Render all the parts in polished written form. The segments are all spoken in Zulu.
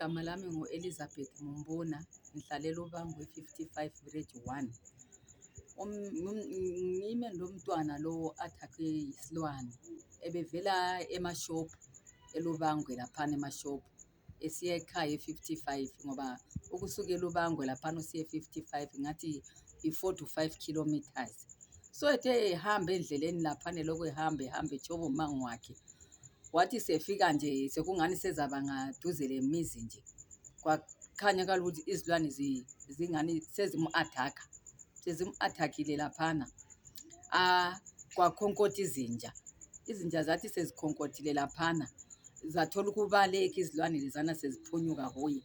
Igama lami ngu-Elizabeth Mumbuna, ngihlalela uBangwe 55 Village 1. Ngime lo mntwana lo athakwe yisilwane ebevela emashophu eLubangwe laphana emashophu esiya ekhaya e-55 ngoba ukusuka eLubangwe laphana usiya e-55 ngathi i-4 to 5 kilometers. So ethe ehamba endleleni laphana lokho ehamba etshoba umango wakhe. Wathi sefika nje sekungani sezaba ngaduze lemizi nje kwakhanya ukuthi izilwane zingani sezimu-attack-a sezimu-attack-ile laphana. Kwakhonkothi izinja zathi sezikhonkothile laphana zathola ukubaleka izilwane lezana seziphunyuka kuye.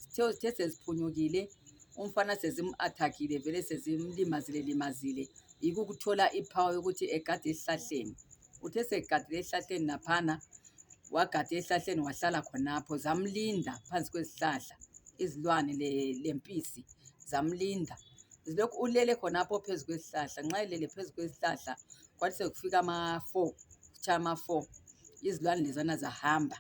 Sithe seziphunyukile umfana sezimu-attack-ile vele sezimlimazile yiko ukuthola iphawu yokuthi egade esihlahleni. Uthe segadile esihlahleni laphana wagada esihlahleni wahlala khonapho zamlinda phansi kwesihlahla izilwane lempisi zamlinda. Zilokhu ulele khonapho phezu kwesihlahla. Nxa elele phezu kwesihlahla kwathi sekufika ama-4 izilwane lezana zahamba.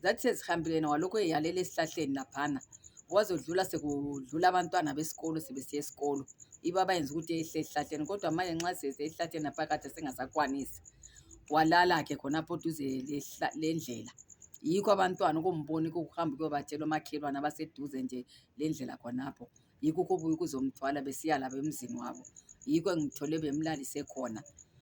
Zathi sezihambile yena walokhu eyalele esihlahleni laphana. Wazodlula sekudlula abantwana besikolo sebesiya esikolo. Ibo abayenza ukuthi ehle esihlahleni kodwa manje nxa sesiya esihlahleni naphakade sengasakwanisi. Walala-ke khonapho duze lendlela. Yikho abantwana ukumbona ukuhamba ukuyobatshela omakhelwane abaseduze nje lendlela khonapho. Yikho ukubuya ukuzomthwala besiya labo emzini wabo. Yikho engithole bemlalise khona.